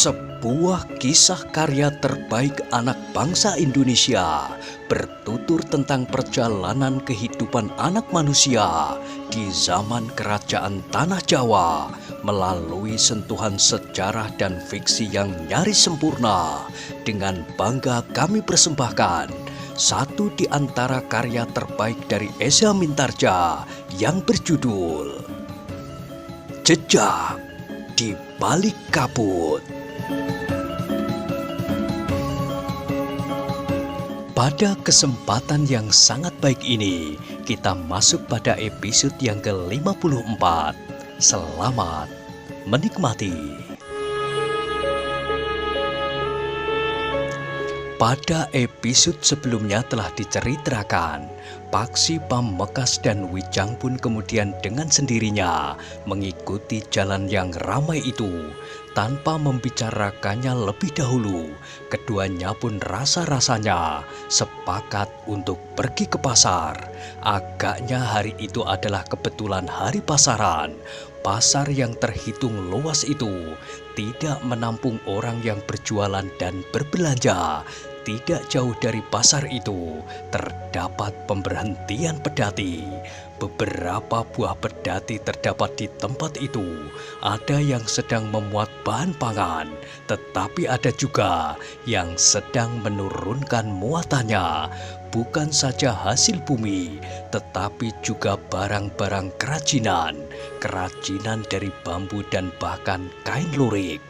Sebuah kisah karya terbaik anak bangsa Indonesia bertutur tentang perjalanan kehidupan anak manusia di zaman kerajaan Tanah Jawa melalui sentuhan sejarah dan fiksi yang nyaris sempurna. Dengan bangga kami persembahkan satu di antara karya terbaik dari Esa Mintarja yang berjudul Jejak di Balik Kabut. Pada kesempatan yang sangat baik ini, kita masuk pada episode yang ke-54. Selamat menikmati. Pada episode sebelumnya telah diceritakan, Paksi Pamekasan dan Wijang pun kemudian dengan sendirinya mengikuti jalan yang ramai itu. Tanpa membicarakannya lebih dahulu, keduanya pun rasa-rasanya sepakat untuk pergi ke pasar. Agaknya hari itu adalah kebetulan hari pasaran. Pasar yang terhitung luas itu tidak menampung orang yang berjualan dan berbelanja. Tidak jauh dari pasar itu terdapat pemberhentian pedati. Beberapa buah pedati terdapat di tempat itu. Ada yang sedang memuat bahan pangan, tetapi ada juga yang sedang menurunkan muatannya. Bukan saja hasil bumi, tetapi juga barang-barang kerajinan. Kerajinan dari bambu dan bahkan kain lurik.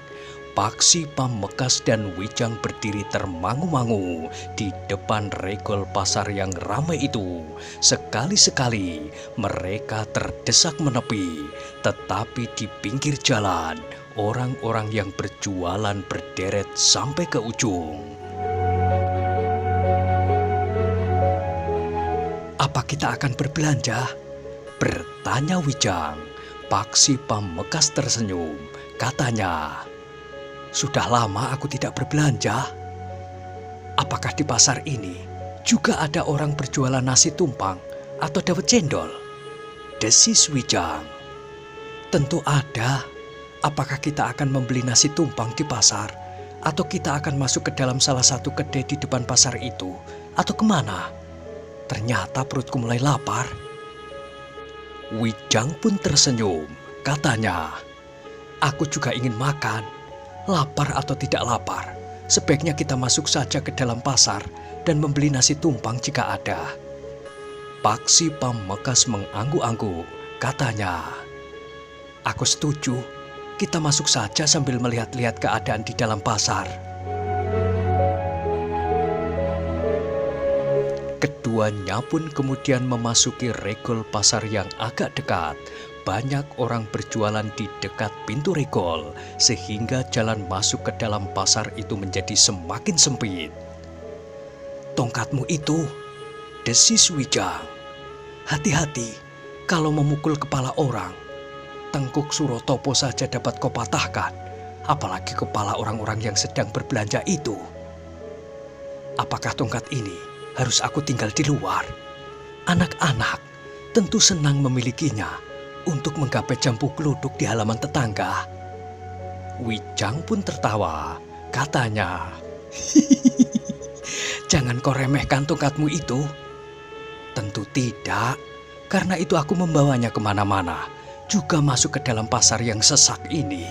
Paksi Pamekasan dan Wijang berdiri termangu-mangu di depan regol pasar yang ramai itu. Sekali-sekali mereka terdesak menepi, tetapi di pinggir jalan orang-orang yang berjualan berderet sampai ke ujung. "Apa kita akan berbelanja?" bertanya Wijang. Paksi Pamekasan tersenyum, katanya, "Sudah lama aku tidak berbelanja." "Apakah di pasar ini juga ada orang berjualan nasi tumpang atau dawet cendol?" desis Wijang. "Tentu ada. Apakah kita akan membeli nasi tumpang di pasar? Atau kita akan masuk ke dalam salah satu kedai di depan pasar itu? Atau kemana? Ternyata perutku mulai lapar." Wijang pun tersenyum, katanya, "Aku juga ingin makan. Lapar atau tidak lapar, sebaiknya kita masuk saja ke dalam pasar dan membeli nasi tumpang jika ada." Paksi Pamekasan mengangguk-angguk, katanya, "Aku setuju, kita masuk saja sambil melihat-lihat keadaan di dalam pasar." Keduanya pun kemudian memasuki regol pasar yang agak dekat. Banyak orang berjualan di dekat pintu regol, sehingga jalan masuk ke dalam pasar itu menjadi semakin sempit. "Tongkatmu itu," desis Wijang. "Hati-hati, kalau memukul kepala orang, tengkuk Surotopo saja dapat kau patahkan, apalagi kepala orang-orang yang sedang berbelanja itu." "Apakah tongkat ini harus aku tinggal di luar? Anak-anak tentu senang memilikinya untuk menggapai jambu geluduk di halaman tetangga." Wijang pun tertawa, katanya, "Jangan kau remehkan tongkatmu itu." "Tentu tidak, karena itu aku membawanya kemana-mana, juga masuk ke dalam pasar yang sesak ini."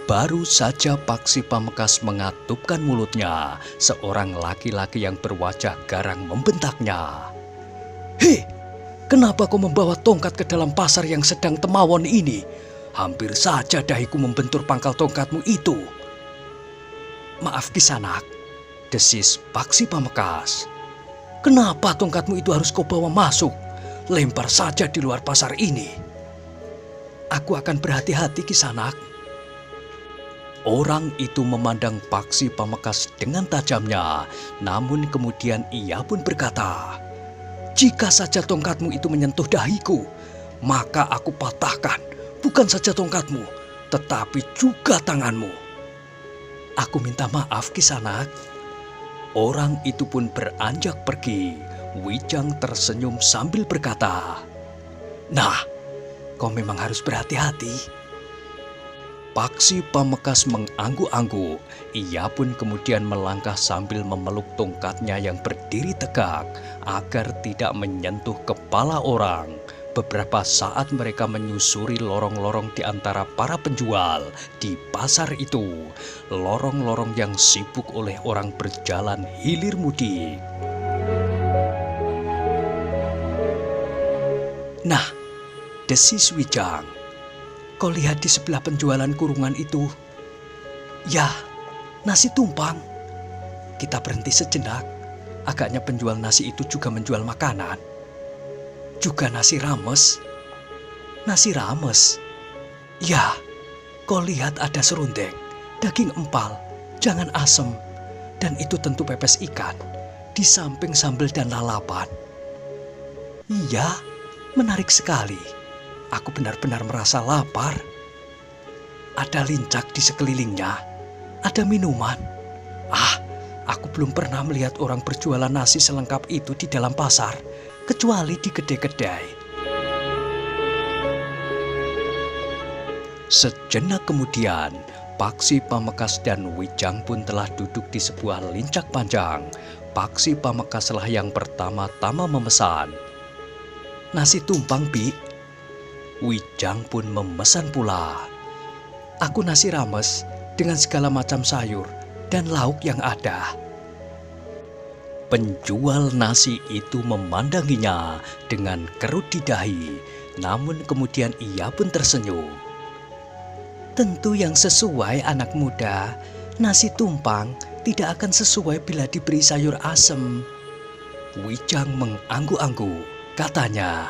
Baru saja Paksi Pamekasan mengatupkan mulutnya, seorang laki-laki yang berwajah garang membentaknya, "Hei, kenapa kau membawa tongkat ke dalam pasar yang sedang temawon ini? Hampir saja dahiku membentur pangkal tongkatmu itu." "Maaf Kisanak," desis Paksi Pamekasan. "Kenapa tongkatmu itu harus kau bawa masuk? Lempar saja di luar pasar ini." "Aku akan berhati-hati Kisanak." Orang itu memandang Paksi Pamekasan dengan tajamnya, namun kemudian ia pun berkata, "Jika saja tongkatmu itu menyentuh dahiku, maka aku patahkan bukan saja tongkatmu, tetapi juga tanganmu." "Aku minta maaf Kisanak." Orang itu pun beranjak pergi. Wijang tersenyum sambil berkata, "Nah, kau memang harus berhati-hati." Paksi Pamekasan mengangguk-angguk. Ia pun kemudian melangkah sambil memeluk tongkatnya yang berdiri tegak agar tidak menyentuh kepala orang. Beberapa saat mereka menyusuri lorong-lorong di antara para penjual di pasar itu. Lorong-lorong yang sibuk oleh orang berjalan hilir mudik. "Nah," desis Wijang, "kau lihat di sebelah penjualan kurungan itu? Ya, nasi tumpang." Kita berhenti sejenak. Agaknya penjual nasi itu juga menjual makanan. "Juga nasi rames." "Nasi rames?" "Ya, kau lihat ada serundeng, daging empal, jangan asem, dan itu tentu pepes ikan, di samping sambal dan lalapan." "Iya, menarik sekali. Aku benar-benar merasa lapar." "Ada lincak di sekelilingnya, ada minuman. Ah, aku belum pernah melihat orang berjualan nasi selengkap itu di dalam pasar, kecuali di kedai-kedai." Sejenak kemudian, Paksi Pamekasan dan Wijang pun telah duduk di sebuah lincak panjang. Paksi Pamekaslah yang pertama-tama memesan. "Nasi tumpang, Bi." Wijang pun memesan pula. "Aku nasi rames dengan segala macam sayur dan lauk yang ada." Penjual nasi itu memandanginya dengan kerut di dahi, namun kemudian ia pun tersenyum. "Tentu yang sesuai, anak muda. Nasi tumpang tidak akan sesuai bila diberi sayur asem." Wijang mengangguk-angguk. Katanya,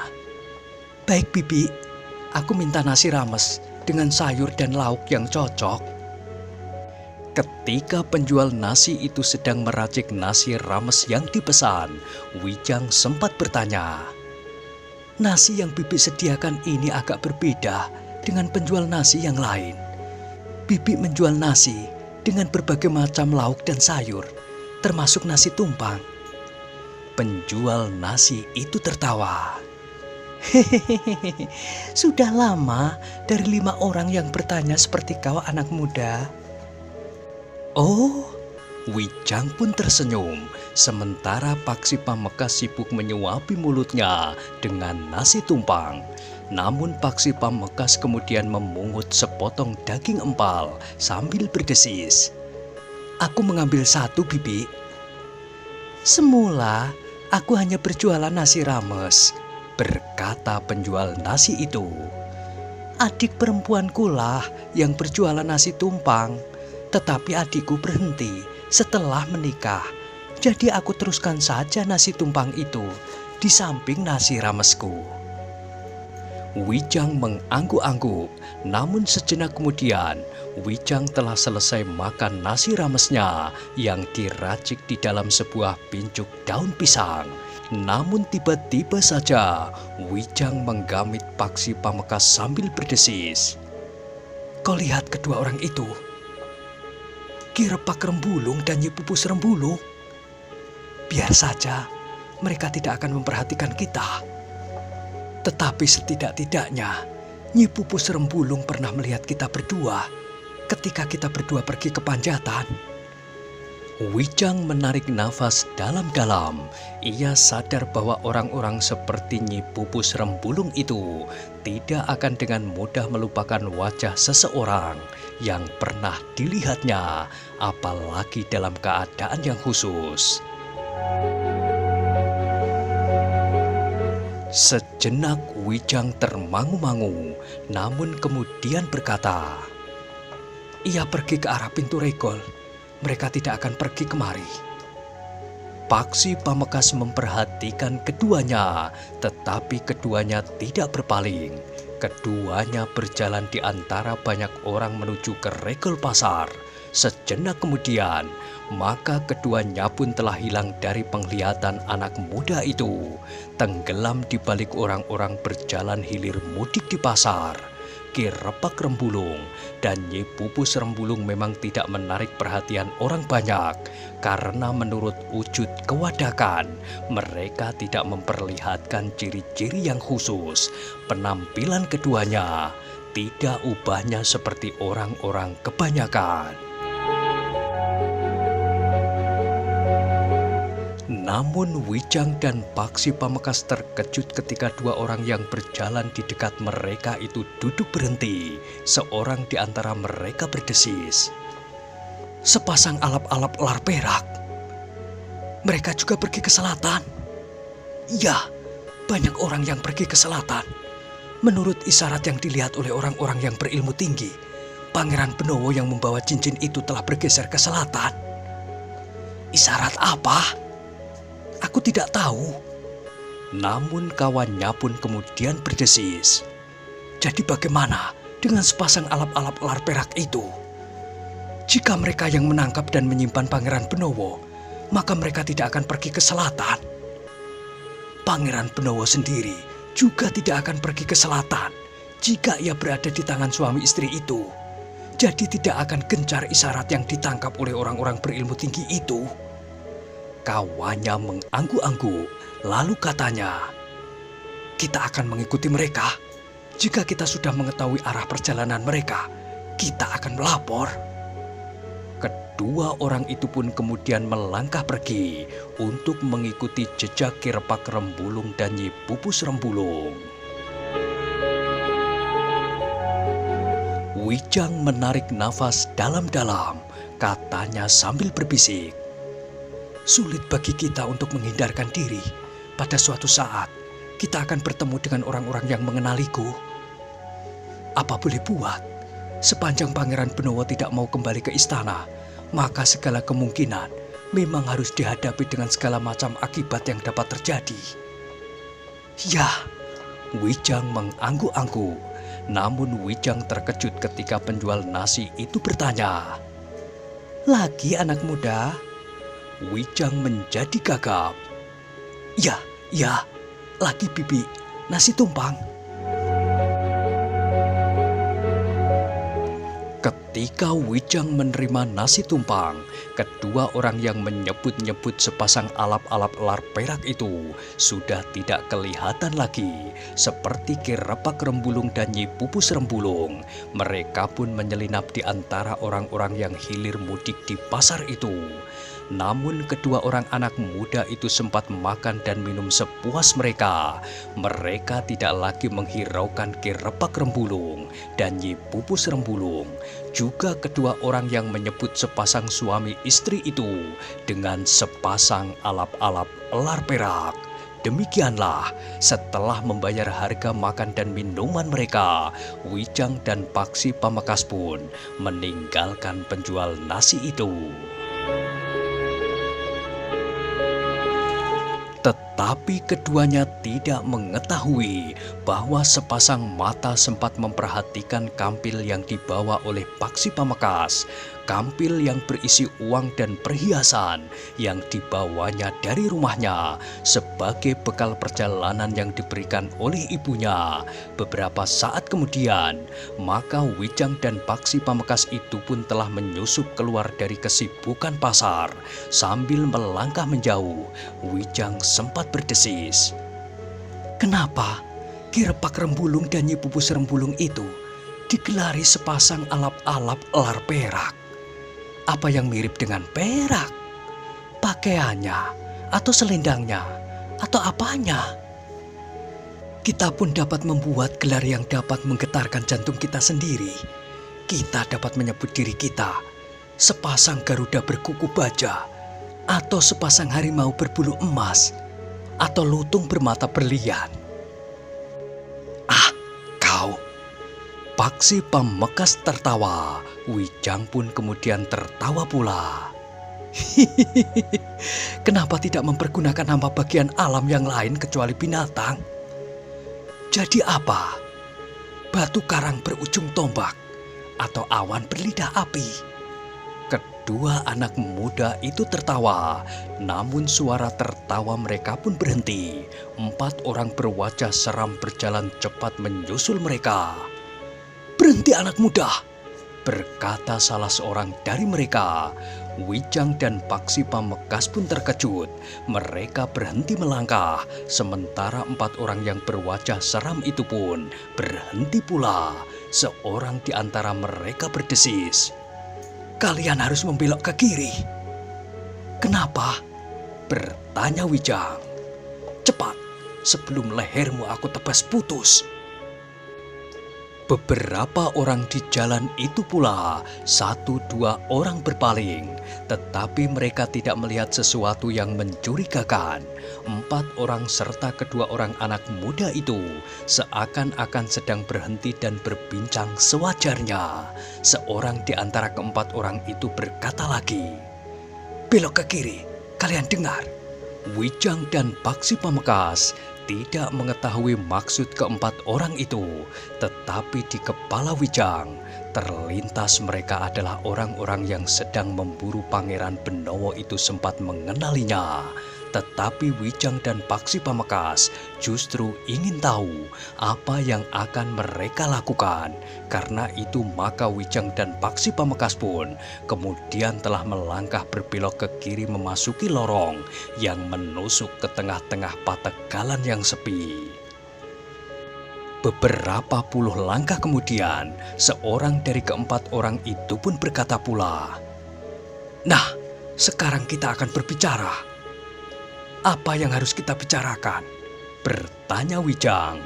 "Baik, Bibi. Aku minta nasi rames dengan sayur dan lauk yang cocok." Ketika penjual nasi itu sedang meracik nasi rames yang dipesan, Wijang sempat bertanya, "Nasi yang Bibi sediakan ini agak berbeda dengan penjual nasi yang lain. Bibi menjual nasi dengan berbagai macam lauk dan sayur, termasuk nasi tumpang." Penjual nasi itu tertawa. "Hehehe, sudah lama dari 5 orang yang bertanya seperti kau, anak muda." "Oh," Wijang pun tersenyum, sementara Paksi Pamekasan sibuk menyuapi mulutnya dengan nasi tumpang. Namun Paksi Pamekasan kemudian memungut sepotong daging empal sambil berdesis, "Aku mengambil 1, Bibi." "Semula aku hanya berjualan nasi rames," berkata penjual nasi itu. "Adik perempuankulah yang berjualan nasi tumpang, tetapi adikku berhenti setelah menikah. Jadi aku teruskan saja nasi tumpang itu di samping nasi ramesku." Wijang mengangguk-angguk, namun sejenak kemudian Wijang telah selesai makan nasi ramesnya yang diracik di dalam sebuah pincuk daun pisang. Namun tiba-tiba saja Wijang menggamit Paksi Pamekasan sambil berdesis, "Kau lihat kedua orang itu? Ki Repak Rembulung dan Nyi Pupus Rembulung. Biar saja mereka tidak akan memperhatikan kita. Tetapi setidak-tidaknya Nyi Pupus Rembulung pernah melihat kita berdua ketika kita berdua pergi ke Panjatan." Wijang menarik nafas dalam-dalam. Ia sadar bahwa orang-orang seperti Nyi Pupus Rembulung itu tidak akan dengan mudah melupakan wajah seseorang yang pernah dilihatnya, apalagi dalam keadaan yang khusus. Sejenak Wijang termangu-mangu, namun kemudian berkata, "Ia pergi ke arah pintu regol. Mereka tidak akan pergi kemari." Paksi Pamekasan memperhatikan keduanya, tetapi keduanya tidak berpaling. Keduanya berjalan di antara banyak orang menuju ke regol pasar. Sejenak kemudian, maka keduanya pun telah hilang dari penglihatan anak muda itu, tenggelam di balik orang-orang berjalan hilir mudik di pasar. Ki Repak Rembulung dan Nyi Pupus Rembulung memang tidak menarik perhatian orang banyak karena menurut wujud kewadakan mereka tidak memperlihatkan ciri-ciri yang khusus. Penampilan keduanya tidak ubahnya seperti orang-orang kebanyakan. Namun Wijang dan Paksi Pamekasan terkejut ketika dua orang yang berjalan di dekat mereka itu duduk berhenti. Seorang di antara mereka berdesis, "Sepasang alap-alap lar perak. Mereka juga pergi ke selatan." "Ya, banyak orang yang pergi ke selatan. Menurut isyarat yang dilihat oleh orang-orang yang berilmu tinggi, Pangeran Benowo yang membawa cincin itu telah bergeser ke selatan." "Isyarat apa?" "Aku tidak tahu." Namun kawannya pun kemudian berdesis, "Jadi bagaimana dengan sepasang alap-alap lar perak itu? Jika mereka yang menangkap dan menyimpan Pangeran Benowo, maka mereka tidak akan pergi ke selatan. Pangeran Benowo sendiri juga tidak akan pergi ke selatan jika ia berada di tangan suami istri itu. Jadi tidak akan gencar isyarat yang ditangkap oleh orang-orang berilmu tinggi itu." Kawannya mengangguk-angguk, lalu katanya, "Kita akan mengikuti mereka. Jika kita sudah mengetahui arah perjalanan mereka, kita akan melapor." Kedua orang itu pun kemudian melangkah pergi untuk mengikuti jejak Ki Repak Rembulung dan Nyi Pupus Rembulung. Wijang menarik nafas dalam-dalam, katanya sambil berbisik, "Sulit bagi kita untuk menghindarkan diri. Pada suatu saat, kita akan bertemu dengan orang-orang yang mengenaliku. Apa boleh buat, sepanjang Pangeran Benowo tidak mau kembali ke istana, maka segala kemungkinan memang harus dihadapi dengan segala macam akibat yang dapat terjadi." "Ya," Wijang mengangguk-angguk. Namun Wijang terkejut ketika penjual nasi itu bertanya, "Lagi anak muda?" Wijang menjadi gagap. Ya, lagi Bibi, nasi tumpang." Ketika Wijang menerima nasi tumpang, kedua orang yang menyebut-nyebut sepasang alap-alap lar perak itu sudah tidak kelihatan lagi. Seperti Ki Repak Rembulung dan Nyi Pupus Rembulung, mereka pun menyelinap di antara orang-orang yang hilir mudik di pasar itu. Namun kedua orang anak muda itu sempat makan dan minum sepuas mereka. Mereka tidak lagi menghiraukan Ki Repak Rembulung dan Nyi Pupus Rembulung. Juga kedua orang yang menyebut sepasang suami istri itu dengan sepasang alap-alap lar perak. Demikianlah, setelah membayar harga makan dan minuman mereka, Wijang dan Paksi Pamekasan pun meninggalkan penjual nasi itu. Tetapi keduanya tidak mengetahui bahwa sepasang mata sempat memperhatikan kampil yang dibawa oleh Paksi Pamekasan. Kampil yang berisi uang dan perhiasan yang dibawanya dari rumahnya sebagai bekal perjalanan yang diberikan oleh ibunya. Beberapa saat kemudian, maka Wijang dan Paksi Pamekasan itu pun telah menyusup keluar dari kesibukan pasar. Sambil melangkah menjauh, Wijang sempat berdesis, "Kenapa Ki Repak Rembulung dan Nyi Pupus Rembulung itu digelari sepasang alap-alap lar perak? Apa yang mirip dengan perak? Pakaiannya, atau selendangnya, atau apanya? Kita pun dapat membuat gelar yang dapat menggetarkan jantung kita sendiri. Kita dapat menyebut diri kita sepasang Garuda berkuku baja, atau sepasang harimau berbulu emas, atau lutung bermata berlian." "Ah, kau!" Paksi Pamekasan tertawa. Wijang pun kemudian tertawa pula. "Kenapa tidak mempergunakan nama bagian alam yang lain kecuali binatang? Jadi apa? Batu karang berujung tombak atau awan berlidah api?" Kedua anak muda itu tertawa, namun suara tertawa mereka pun berhenti. 4 orang berwajah seram berjalan cepat menyusul mereka. "Berhenti anak muda," berkata salah seorang dari mereka. Wijang dan Paksi Pamekasan pun terkejut. Mereka berhenti melangkah, sementara 4 orang yang berwajah seram itu pun berhenti pula. Seorang di antara mereka berdesis, "Kalian harus membelok ke kiri." "Kenapa?" bertanya Wijang. "Cepat, sebelum lehermu aku tebas putus." Beberapa orang di jalan itu pula, 1-2 orang berpaling, tetapi mereka tidak melihat sesuatu yang mencurigakan. 4 orang serta kedua orang anak muda itu seakan-akan sedang berhenti dan berbincang sewajarnya. Seorang di antara ke-4 orang itu berkata lagi, "Belok ke kiri, kalian dengar?" Wijang dan Paksi Pamekasan tidak mengetahui maksud ke-4 orang itu, tetapi di kepala Wijang terlintas mereka adalah orang-orang yang sedang memburu Pangeran Benowo itu sempat mengenalinya. Tetapi Wijang dan Paksi Pamekasan justru ingin tahu apa yang akan mereka lakukan. Karena itu maka Wijang dan Paksi Pamekasan pun kemudian telah melangkah berbelok ke kiri memasuki lorong yang menusuk ke tengah-tengah pategalan yang sepi. Beberapa puluh langkah kemudian, seorang dari ke-4 orang itu pun berkata pula, "Nah, sekarang kita akan berbicara." "Apa yang harus kita bicarakan?" bertanya Wijang.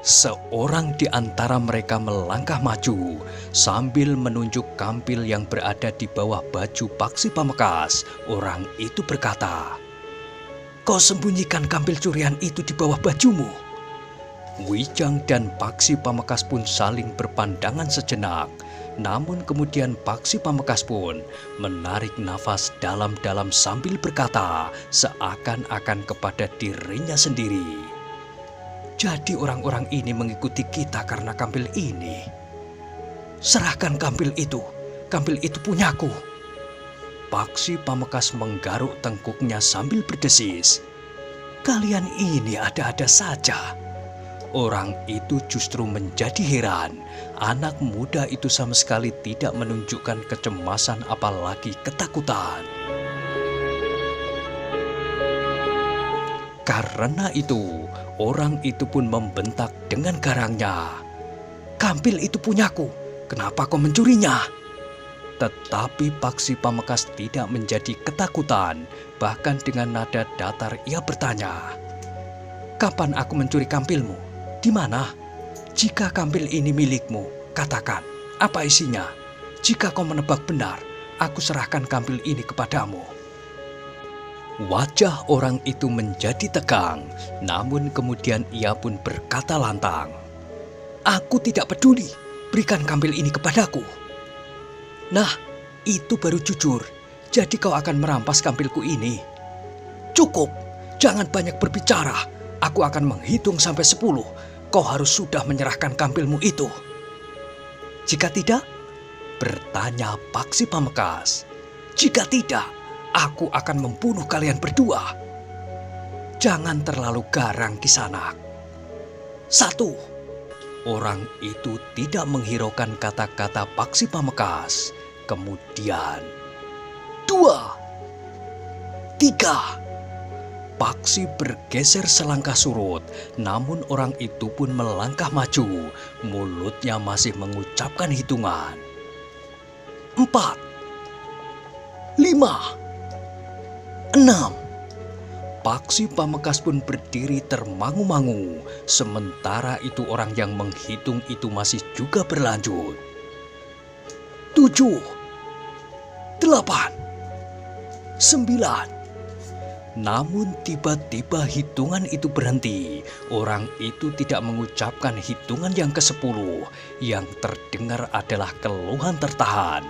Seorang di antara mereka melangkah maju sambil menunjuk kampil yang berada di bawah baju Paksi Pamekasan. Orang itu berkata, "Kau sembunyikan kampil curian itu di bawah bajumu." Wijang dan Paksi Pamekasan pun saling berpandangan sejenak. Namun kemudian Paksi Pamekasan pun menarik nafas dalam-dalam sambil berkata seakan-akan kepada dirinya sendiri, "Jadi orang-orang ini mengikuti kita karena kampil ini. Serahkan kampil itu punyaku." Paksi Pamekasan menggaruk tengkuknya sambil berdesis, "Kalian ini ada-ada saja." Orang itu justru menjadi heran. Anak muda itu sama sekali tidak menunjukkan kecemasan apalagi ketakutan. Karena itu, orang itu pun membentak dengan garangnya, "Kampil itu punyaku, kenapa kau mencurinya?" Tetapi Paksi Pamekasan tidak menjadi ketakutan. Bahkan dengan nada datar ia bertanya, "Kapan aku mencuri kampilmu? Di mana? Jika kampil ini milikmu, katakan, apa isinya? Jika kau menebak benar, aku serahkan kampil ini kepadamu." Wajah orang itu menjadi tegang, namun kemudian ia pun berkata lantang, "Aku tidak peduli, berikan kampil ini kepadaku." "Nah, itu baru jujur, jadi kau akan merampas kampilku ini." "Cukup, jangan banyak berbicara, aku akan menghitung sampai 10. Kau harus sudah menyerahkan kampilmu itu." "Jika tidak?" bertanya Paksi Pamekasan. "Jika tidak, aku akan membunuh kalian berdua." "Jangan terlalu garang, Kisanak." "1." Orang itu tidak menghiraukan kata-kata Paksi Pamekasan. Kemudian 2, 3. Paksi bergeser selangkah surut, namun orang itu pun melangkah maju. Mulutnya masih mengucapkan hitungan. 4, 5, 6. Paksi Pamekasan pun berdiri termangu-mangu. Sementara itu orang yang menghitung itu masih juga berlanjut. 7, 8, 9. Namun tiba-tiba hitungan itu berhenti. Orang itu tidak mengucapkan hitungan yang ke-10. Yang terdengar adalah keluhan tertahan.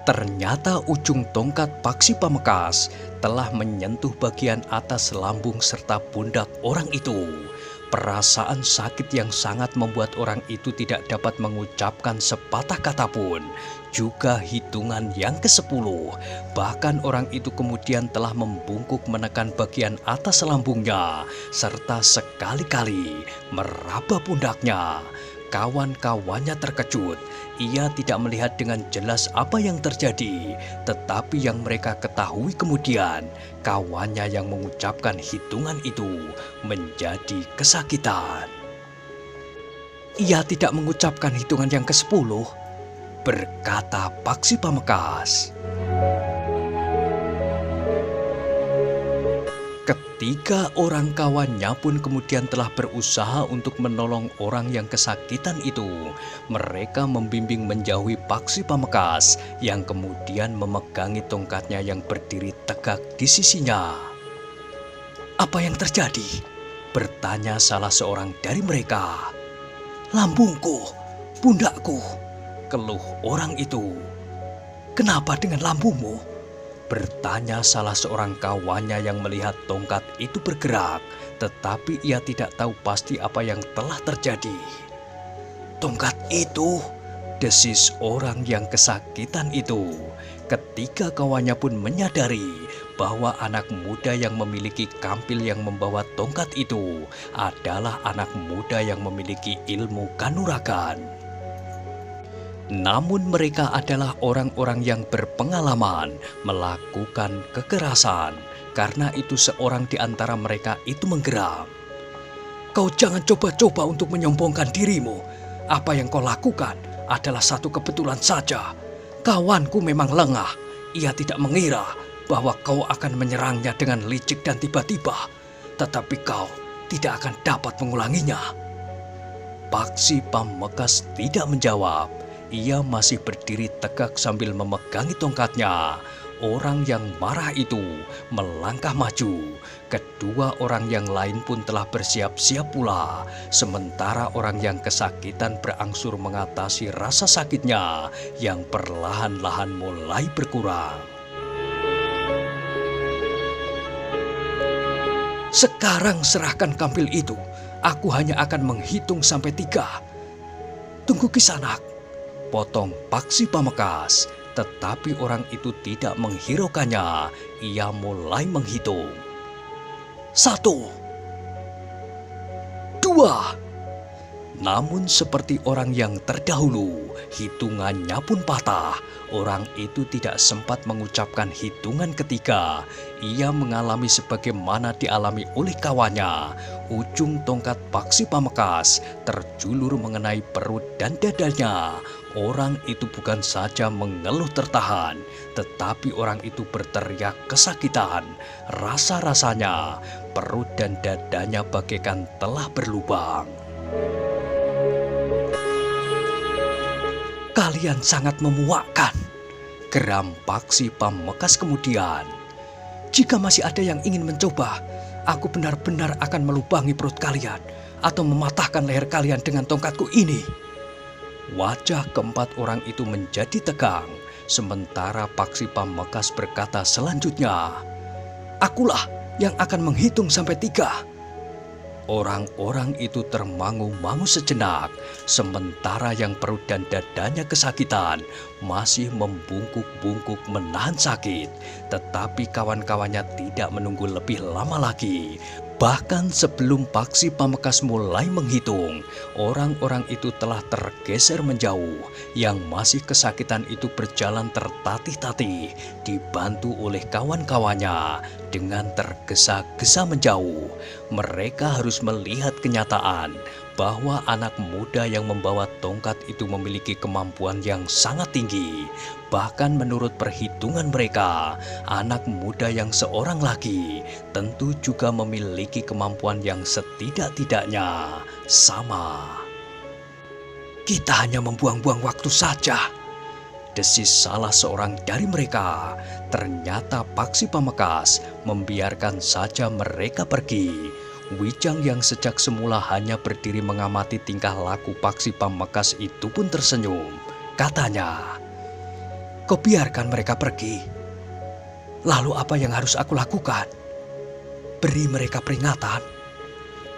Ternyata ujung tongkat Paksi Pamekasan telah menyentuh bagian atas lambung serta pundak orang itu. Perasaan sakit yang sangat membuat orang itu tidak dapat mengucapkan sepatah kata pun. Juga hitungan yang ke-10. Bahkan orang itu kemudian telah membungkuk menekan bagian atas lambungnya, serta sekali-kali meraba pundaknya. Kawan-kawannya terkejut. Ia tidak melihat dengan jelas apa yang terjadi, tetapi yang mereka ketahui kemudian, kawannya yang mengucapkan hitungan itu menjadi kesakitan. "Ia tidak mengucapkan hitungan yang ke-10," berkata Paksi Pamekasan. Ketiga orang kawannya pun kemudian telah berusaha untuk menolong orang yang kesakitan itu. Mereka membimbing menjauhi Paksi Pamekasan yang kemudian memegangi tongkatnya yang berdiri tegak di sisinya. "Apa yang terjadi?" bertanya salah seorang dari mereka. "Lambungku, pundakku," keluh orang itu. "Kenapa dengan lambungmu?" bertanya salah seorang kawannya yang melihat tongkat itu bergerak, tetapi ia tidak tahu pasti apa yang telah terjadi. "Tongkat itu," desis orang yang kesakitan itu. Ketiga kawannya pun menyadari bahwa anak muda yang memiliki kampil yang membawa tongkat itu adalah anak muda yang memiliki ilmu kanuragan. Namun mereka adalah orang-orang yang berpengalaman melakukan kekerasan. Karena itu seorang di antara mereka itu menggeram. "Kau jangan coba-coba untuk menyombongkan dirimu. Apa yang kau lakukan adalah satu kebetulan saja. Kawanku memang lengah. Ia tidak mengira bahwa kau akan menyerangnya dengan licik dan tiba-tiba. Tetapi kau tidak akan dapat mengulanginya." Paksi Pamekasan tidak menjawab. Ia masih berdiri tegak sambil memegangi tongkatnya. Orang yang marah itu melangkah maju. Kedua orang yang lain pun telah bersiap-siap pula. Sementara orang yang kesakitan berangsur mengatasi rasa sakitnya yang perlahan-lahan mulai berkurang. "Sekarang serahkan kampil itu. Aku hanya akan menghitung sampai 3. "Tunggu Kisanak," potong Paksi Pamekasan, tetapi orang itu tidak menghiraukannya. Ia mulai menghitung. 1, 2. Namun seperti orang yang terdahulu, hitungannya pun patah. Orang itu tidak sempat mengucapkan hitungan ketiga. Ia mengalami sebagaimana dialami oleh kawannya. Ujung tongkat Paksi Pamekasan terjulur mengenai perut dan dadanya. Orang itu bukan saja mengeluh tertahan, tetapi orang itu berteriak kesakitan. Rasa-rasanya perut dan dadanya bagaikan telah berlubang. "Kalian sangat memuakkan," geram Paksi Pamekasan kemudian. "Jika masih ada yang ingin mencoba, aku benar-benar akan melubangi perut kalian atau mematahkan leher kalian dengan tongkatku ini." Wajah keempat orang itu menjadi tegang. Sementara Paksi Pamekasan berkata selanjutnya, "Akulah yang akan menghitung sampai 3. Orang-orang itu termangu-mangu sejenak, sementara yang perut dan dadanya kesakitan masih membungkuk-bungkuk menahan sakit. Tetapi kawan-kawannya tidak menunggu lebih lama lagi. Bahkan sebelum Paksi Pamekasan mulai menghitung, orang-orang itu telah tergeser menjauh. Yang masih kesakitan itu berjalan tertatih-tatih, dibantu oleh kawan-kawannya dengan tergesa-gesa menjauh. Mereka harus melihat kenyataan bahwa anak muda yang membawa tongkat itu memiliki kemampuan yang sangat tinggi. Bahkan menurut perhitungan mereka, anak muda yang seorang lagi tentu juga memiliki kemampuan yang setidak-tidaknya sama. "Kita hanya membuang-buang waktu saja," desis salah seorang dari mereka. Ternyata Paksi Pamekasan membiarkan saja mereka pergi. Wijang yang sejak semula hanya berdiri mengamati tingkah laku Paksi Pamekasan itu pun tersenyum. Katanya, "Kau biarkan mereka pergi. Lalu apa yang harus aku lakukan? Beri mereka peringatan?"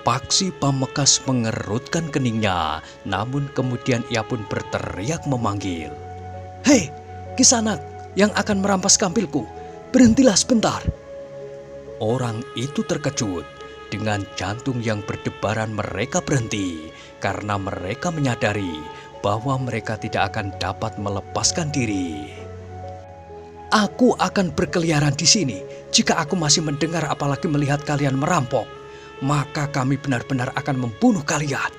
Paksi Pamekasan mengerutkan keningnya, namun kemudian ia pun berteriak memanggil, "Hei, Kisanak yang akan merampas kampilku, berhentilah sebentar." Orang itu terkejut. Dengan jantung yang berdebaran mereka berhenti karena mereka menyadari bahwa mereka tidak akan dapat melepaskan diri. Aku akan berkeliaran di sini. Jika aku masih mendengar apalagi melihat kalian merampok, maka kami benar-benar akan membunuh kalian.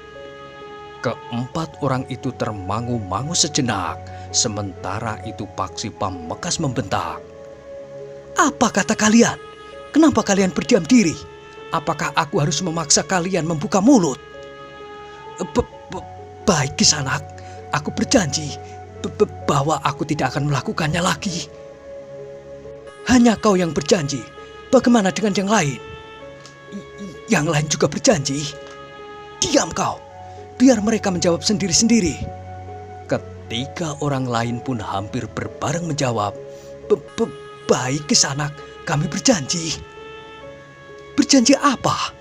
Keempat orang itu termangu-mangu sejenak. Sementara itu Paksi Pamekasan membentak. Apa kata kalian? Kenapa kalian berdiam diri? Apakah aku harus memaksa kalian membuka mulut? Baik Kisanak, aku berjanji bahwa aku tidak akan melakukannya lagi. Hanya kau yang berjanji. Bagaimana dengan yang lain? Yang lain juga berjanji. Diam kau. Biar mereka menjawab sendiri-sendiri. Ketiga orang lain pun hampir berbareng menjawab. Baik Kisanak, kami berjanji. Berjanji apa?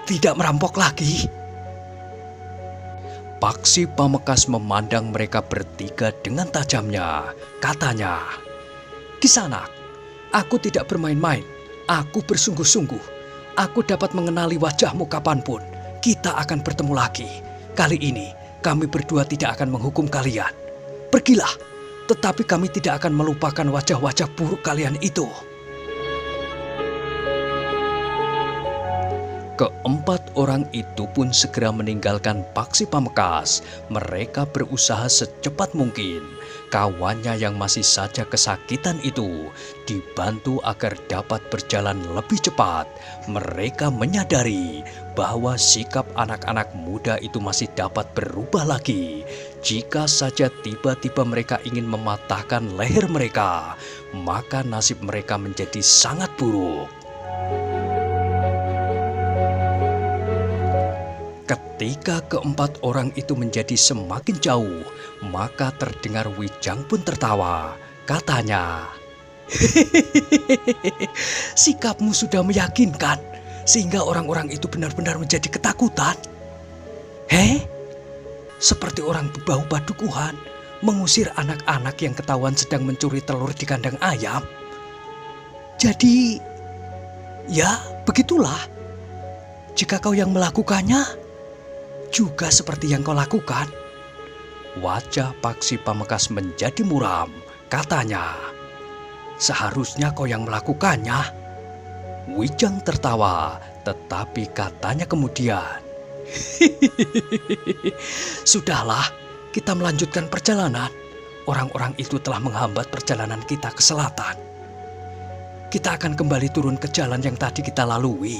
Tidak merampok lagi. Paksi Pamekasan memandang mereka bertiga dengan tajamnya. Katanya, Kisanak, aku tidak bermain-main. Aku bersungguh-sungguh. Aku dapat mengenali wajahmu kapanpun. Kita akan bertemu lagi. Kali ini kami berdua tidak akan menghukum kalian. Pergilah, tetapi kami tidak akan melupakan wajah-wajah buruk kalian itu. Keempat orang itu pun segera meninggalkan Paksi Pamekasan. Mereka berusaha secepat mungkin. Kawannya yang masih saja kesakitan itu dibantu agar dapat berjalan lebih cepat. Mereka menyadari bahwa sikap anak-anak muda itu masih dapat berubah lagi. Jika saja tiba-tiba mereka ingin mematahkan leher mereka, maka nasib mereka menjadi sangat buruk. Ketika keempat orang itu menjadi semakin jauh, maka terdengar Wijang pun tertawa. Katanya, sikapmu sudah meyakinkan, sehingga orang-orang itu benar-benar menjadi ketakutan. Seperti orang berbau padukuhan, mengusir anak-anak yang ketahuan sedang mencuri telur di kandang ayam. Jadi, ya begitulah. Jika kau yang melakukannya, juga seperti yang kau lakukan. Wajah Paksi Pamekasan menjadi muram. Katanya, seharusnya kau yang melakukannya. Wijang tertawa, tetapi katanya kemudian, sudahlah, kita melanjutkan perjalanan. Orang-orang itu telah menghambat perjalanan kita ke selatan. Kita akan kembali turun ke jalan yang tadi kita lalui.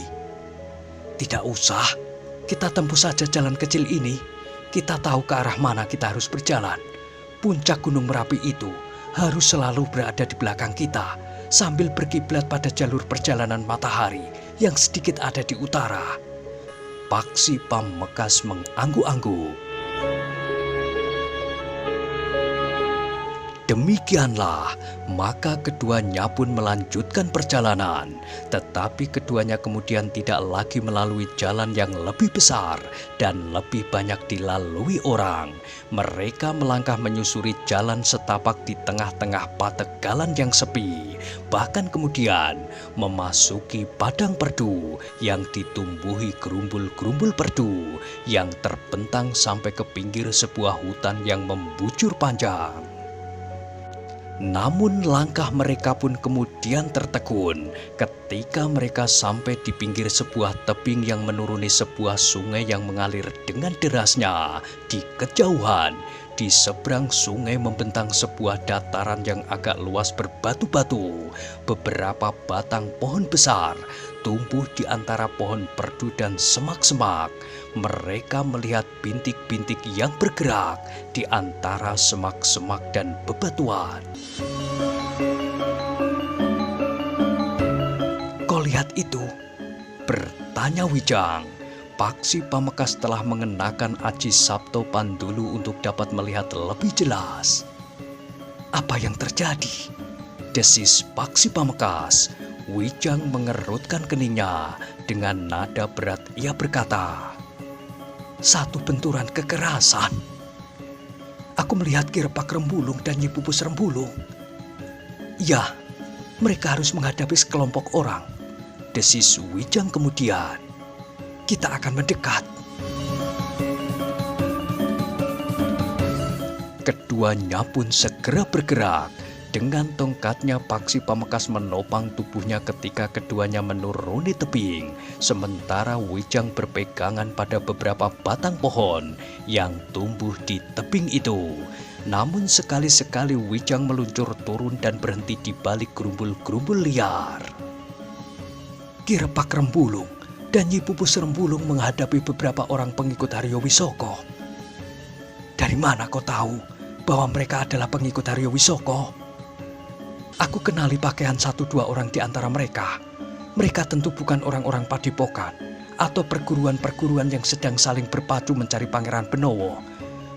Tidak usah. Kita tempuh saja jalan kecil ini. Kita tahu ke arah mana kita harus berjalan. Puncak Gunung Merapi itu harus selalu berada di belakang kita, sambil berkiblat pada jalur perjalanan matahari yang sedikit ada di utara. Paksi Pamekasan mengangguk-angguk. Demikianlah, maka keduanya pun melanjutkan perjalanan. Tetapi keduanya kemudian tidak lagi melalui jalan yang lebih besar dan lebih banyak dilalui orang. Mereka melangkah menyusuri jalan setapak di tengah-tengah pategalan yang sepi. Bahkan kemudian memasuki padang perdu yang ditumbuhi gerumbul-gerumbul perdu yang terbentang sampai ke pinggir sebuah hutan yang membujur panjang. Namun langkah mereka pun kemudian tertegun ketika mereka sampai di pinggir sebuah tebing yang menuruni sebuah sungai yang mengalir dengan derasnya. Di kejauhan, di seberang sungai membentang sebuah dataran yang agak luas berbatu-batu. Beberapa batang pohon besar tumbuh di antara pohon perdu dan semak-semak. Mereka melihat bintik-bintik yang bergerak di antara semak-semak dan bebatuan. Kau lihat itu? Bertanya Wijang. Paksi Pamekasan telah mengenakan aji Sabto Pandulu untuk dapat melihat lebih jelas. Apa yang terjadi? Desis Paksi Pamekasan. Wijang mengerutkan keningnya. Dengan nada berat ia berkata, satu benturan kekerasan. Aku melihat Ki Repak Rembulung dan Nyi Pupus Rembulung. Ya, mereka harus menghadapi sekelompok orang. desis Wijang kemudian. "Kita akan mendekat." Keduanya pun segera bergerak. Dengan tongkatnya Paksi Pamekasan menopang tubuhnya ketika keduanya menuruni tebing, sementara Wijang berpegangan pada beberapa batang pohon yang tumbuh di tebing itu. Namun sekali-sekali Wijang meluncur turun dan berhenti di balik gerumbul-gerumbul liar. Ki Repak Rembulung dan Nyi Pupus Rembulung menghadapi beberapa orang pengikut Haryo Wisoko. "Dari mana kau tahu bahwa mereka adalah pengikut Haryo Wisoko?" "Aku kenali pakaian 1-2 orang di antara mereka. Mereka tentu bukan orang-orang padepokan atau perguruan-perguruan yang sedang saling berpacu mencari Pangeran Benowo.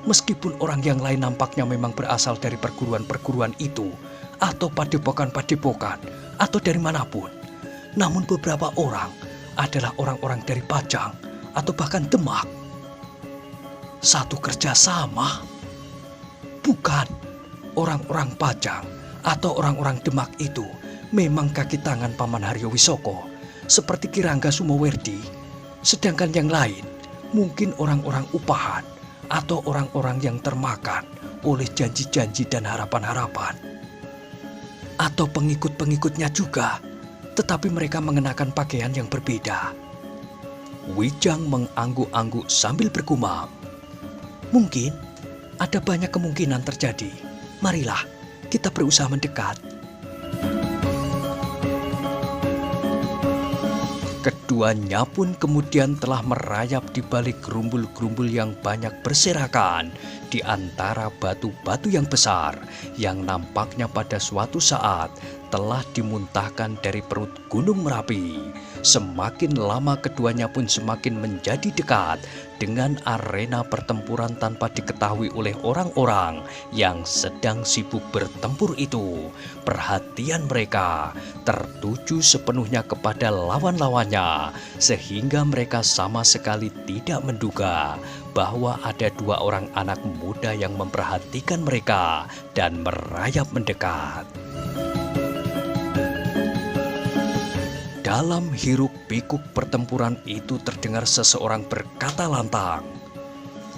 Meskipun orang yang lain nampaknya memang berasal dari perguruan-perguruan itu atau padepokan-padepokan atau dari manapun. Namun beberapa orang adalah orang-orang dari Pajang atau bahkan Demak." "Satu kerjasama?" "Bukan, orang-orang Pajang atau orang-orang Demak itu memang kaki tangan Paman Haryo Wisoko, seperti Ki Rangga Sumowerdi. Sedangkan yang lain mungkin orang-orang upahan atau orang-orang yang termakan oleh janji-janji dan harapan-harapan. Atau pengikut-pengikutnya juga, tetapi mereka mengenakan pakaian yang berbeda." Wijang mengangguk-angguk sambil bergumam. "Mungkin ada banyak kemungkinan terjadi. Marilah kita berusaha mendekat." Keduanya pun kemudian telah merayap di balik gerumbul-gerumbul yang banyak berserakan di antara batu-batu yang besar yang nampaknya pada suatu saat telah dimuntahkan dari perut Gunung Merapi. Semakin lama keduanya pun semakin menjadi dekat dengan arena pertempuran tanpa diketahui oleh orang-orang yang sedang sibuk bertempur itu. Perhatian mereka tertuju sepenuhnya kepada lawan-lawannya, sehingga mereka sama sekali tidak menduga bahwa ada 2 orang anak muda yang memperhatikan mereka dan merayap mendekat. Dalam hiruk-pikuk pertempuran itu terdengar seseorang berkata lantang,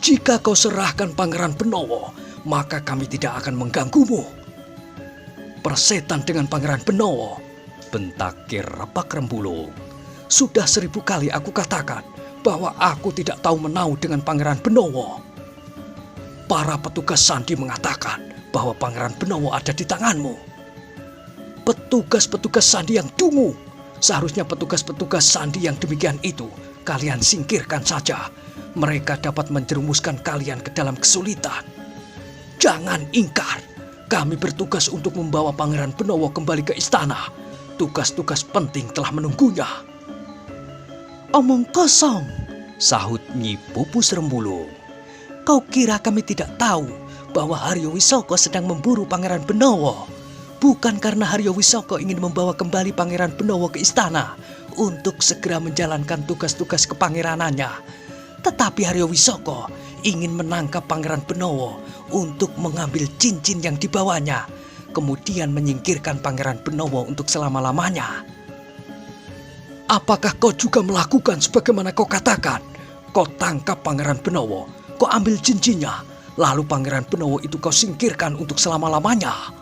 "Jika kau serahkan Pangeran Benowo, maka kami tidak akan mengganggumu." "Persetan dengan Pangeran Benowo," bentak Ki Repak Rembulung. "Sudah 1000 kali aku katakan bahwa aku tidak tahu menau dengan Pangeran Benowo. Para petugas sandi mengatakan bahwa Pangeran Benowo ada di tanganmu." "Petugas-petugas sandi yang dungu. Seharusnya petugas-petugas sandi yang demikian itu kalian singkirkan saja. Mereka dapat menjerumuskan kalian ke dalam kesulitan. Jangan ingkar, kami bertugas untuk membawa Pangeran Benowo kembali ke istana. Tugas-tugas penting telah menunggunya." "Omong kosong," sahut Nyi Pupus Rembulung. "Kau kira kami tidak tahu bahwa Haryo Wisoko sedang memburu Pangeran Benowo? Bukan karena Haryo Wisoko ingin membawa kembali Pangeran Benowo ke istana untuk segera menjalankan tugas-tugas kepangeranannya, tetapi Haryo Wisoko ingin menangkap Pangeran Benowo untuk mengambil cincin yang dibawanya, kemudian menyingkirkan Pangeran Benowo untuk selama-lamanya." "Apakah kau juga melakukan sebagaimana kau katakan? Kau tangkap Pangeran Benowo, kau ambil cincinnya, lalu Pangeran Benowo itu kau singkirkan untuk selama-lamanya?"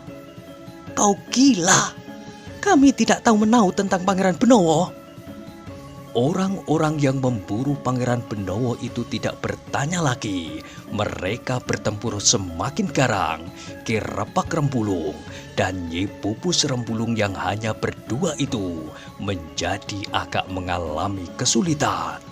"Kau gila, kami tidak tahu menau tentang Pangeran Benowo." Orang-orang yang memburu Pangeran Benowo itu tidak bertanya lagi. Mereka bertempur semakin garang. Ki Repak Rembulung dan Nyi Pupus Rembulung yang hanya berdua itu menjadi agak mengalami kesulitan.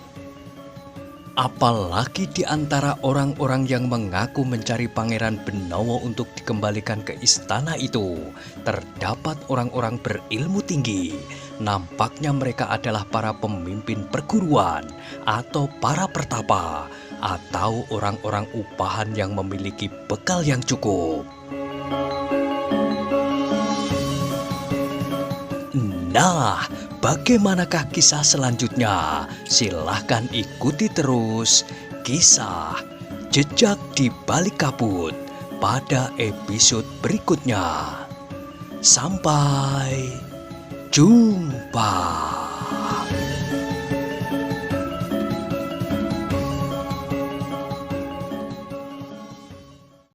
Apalagi di antara orang-orang yang mengaku mencari Pangeran Benowo untuk dikembalikan ke istana itu, terdapat orang-orang berilmu tinggi. Nampaknya mereka adalah para pemimpin perguruan, atau para pertapa, atau orang-orang upahan yang memiliki bekal yang cukup. Nah, bagaimanakah kisah selanjutnya? Silahkan ikuti terus kisah Jejak di Balik Kabut pada episode berikutnya. Sampai jumpa.